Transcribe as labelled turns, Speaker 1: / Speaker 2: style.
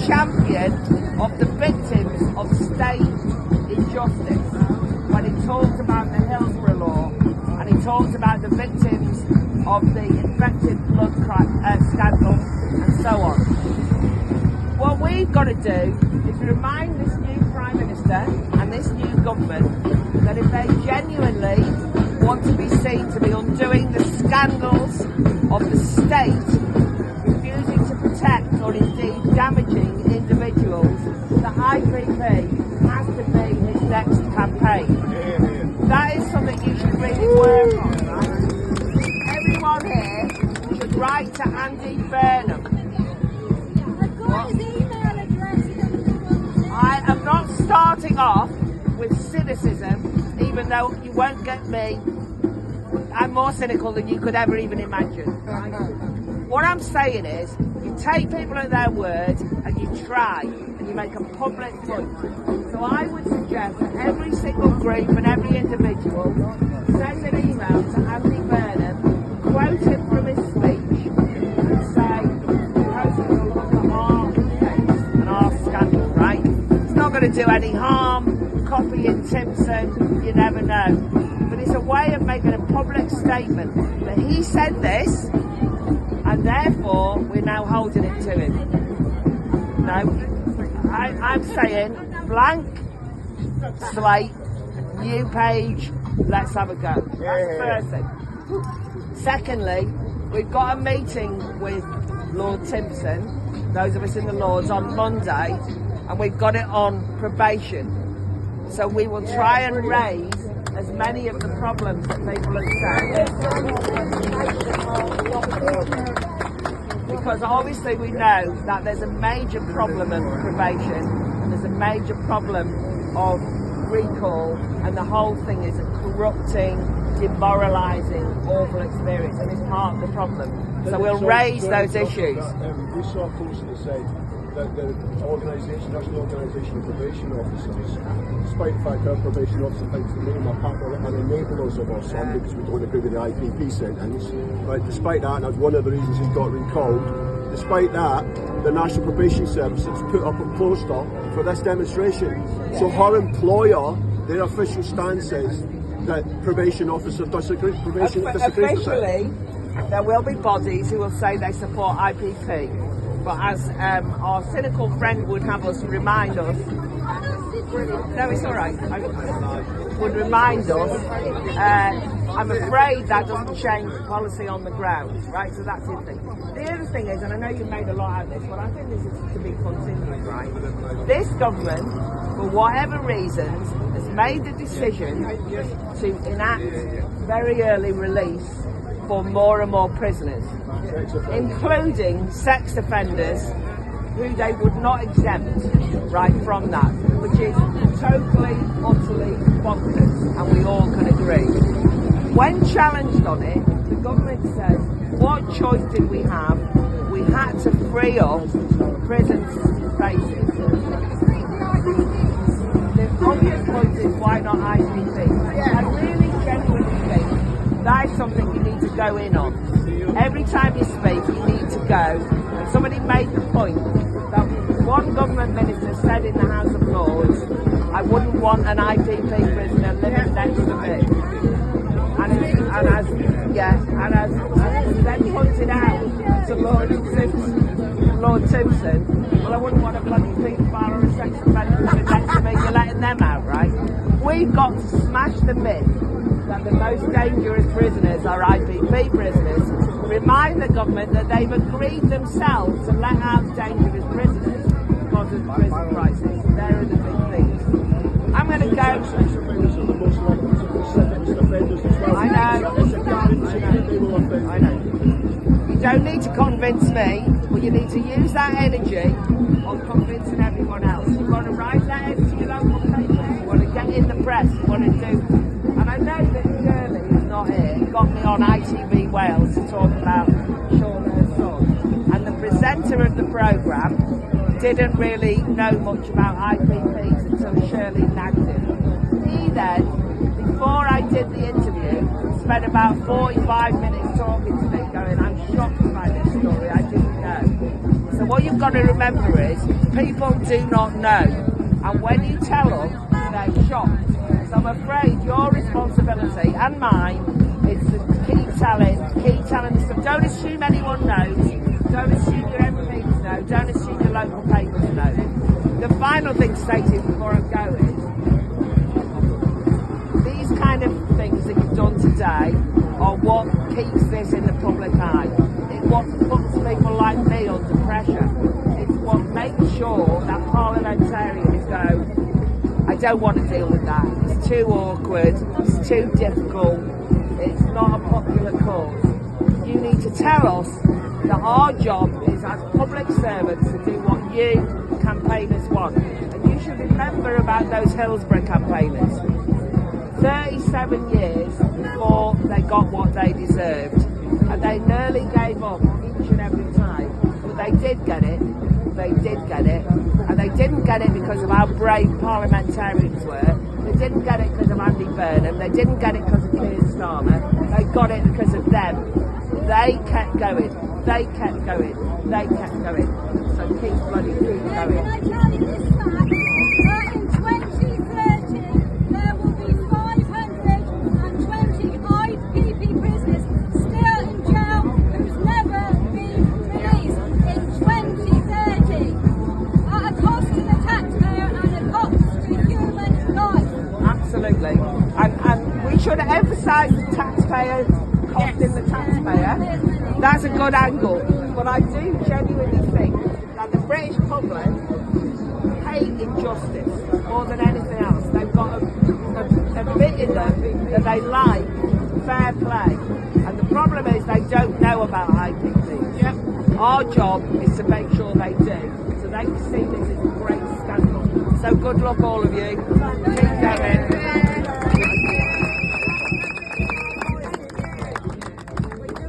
Speaker 1: champion of the victims of state injustice when he talked about the Hillsborough law and he talked about the victims of the infected blood scandal and so on. What we've got to do is remind this new Prime Minister and this new government that if they genuinely want to be seen to be undoing the scandals of the state, refusing to protect or indeed damaging individuals, the IPP has to be his next campaign. That is something you should really work on, right? Everyone here should write to Andy Burnham. I am not starting off with cynicism, even though you won't get me. I'm more cynical than you could ever even imagine. Right? What I'm saying is, you take people at their word and you try and you make a public point. So I would suggest that every single group and every individual send an email to Andy Burnham, quote him from his speech and say, our case and our scandal, right? It's not going to do any harm, copying Timpson, you never know. But it's a way of making a public statement that he said this and therefore we're now holding it to him. No, I'm saying blank slate, new page, let's have a go. That's the first thing. Secondly, we've got a meeting with Lord Timpson, those of us in the Lords, on Monday, and we've got it on probation. So we will try and raise as many of the problems that people have said. Because obviously we know that there's a major problem of probation, and there's a major problem of recall, and the whole thing is a corrupting, demoralising, awful experience, and it's part of the problem. So we'll raise those issues.
Speaker 2: We saw a post that said that the National Organisation of Probation Officers, despite the fact our probation officer thinks the name are part of an enablers of our son because we don't agree with the IPP sentence, but despite that, and that's one of the reasons he got recalled, despite that, the National Probation Service has put up a poster for this demonstration. So her employer, their official stance says that probation officer disagrees.
Speaker 1: Officially, there will be bodies who will say they support IPP. But as our cynical friend would have us remind us, no, it's all right, would remind us, I'm afraid that doesn't change the policy on the ground, right? So that's the thing. The other thing is, and I know you've made a lot out of this, but I think this is to be continued, right? This government, for whatever reasons, has made the decision to enact very early release for more and more prisoners, including sex offenders who they would not exempt right from that, which is totally, utterly bonkers, and we all can agree. When challenged on it, the government said, what choice did we have? We had to free up prison spaces. The obvious point is, why not IPP? I really genuinely think that is something you need to go in on. Every time you speak, you need to go. And somebody made the point that one government minister said in the House of Lords, I wouldn't want an IPP prisoner living next to me. And as then pointed out to Lord Timpson, well, I wouldn't want a bloody paedophile or a sex offender living next to me. You're letting them out, right? We've got to smash the myth that the most dangerous prisoners are IPP prisoners, remind the government that they've agreed themselves to let out dangerous prisoners because of the prison crisis. There are the big things. I'm going to go. I know. You don't need to convince me, but you need to use that energy on convincing everyone else. You want to write letters to your local papers, you want to get in the press, you want to do. And I know that Shirley, who's not here, got me on ITV Wales to talk about Sean her son. And the presenter of the programme didn't really know much about IPPs until Shirley nagged him. He then, before I did the interview, spent about 45 minutes talking to me, going, I'm shocked by this story, I didn't know. So what you've got to remember is people do not know, and when you tell them, they're shocked. So I'm afraid your responsibility and mine is to keep telling the stuff. Don't assume anyone knows. Don't assume your MPs know. Don't assume your local papers know. The final thing stated before I go is, these kind of things that you've done today are what keeps this in the public eye. It's what puts people like me under pressure. It's what makes sure that parliamentarians go, I don't want to deal with that. It's too awkward. It's too difficult. It's not a popular cause. You need to tell us that our job is as public servants to do what you campaigners want. And you should remember about those Hillsborough campaigners. 37 years before they got what they deserved. And they nearly gave up each and every time. But they did get it. They did get it. And they didn't get it because of how brave parliamentarians were. They didn't get it because of Andy Burnham. They didn't get it because of Keir Starmer. They got it because of them. They kept going. They kept going. They kept going. So keep going.
Speaker 3: Can I tell you this fact? In 2030, there will be 520 IPP prisoners still in jail who's never been released in 2030. At a cost to the taxpayer and a cost to human life.
Speaker 1: Absolutely. And we should emphasise the taxpayer, costing the taxpayer. That's a good angle. But I do genuinely think that the British public hate injustice more than anything else. They've got a bit in them that they like fair play. And the problem is they don't know about IPP. Yep. Our job is to make sure they do. So they can see this as a great scandal. So good luck all of you. Keep going.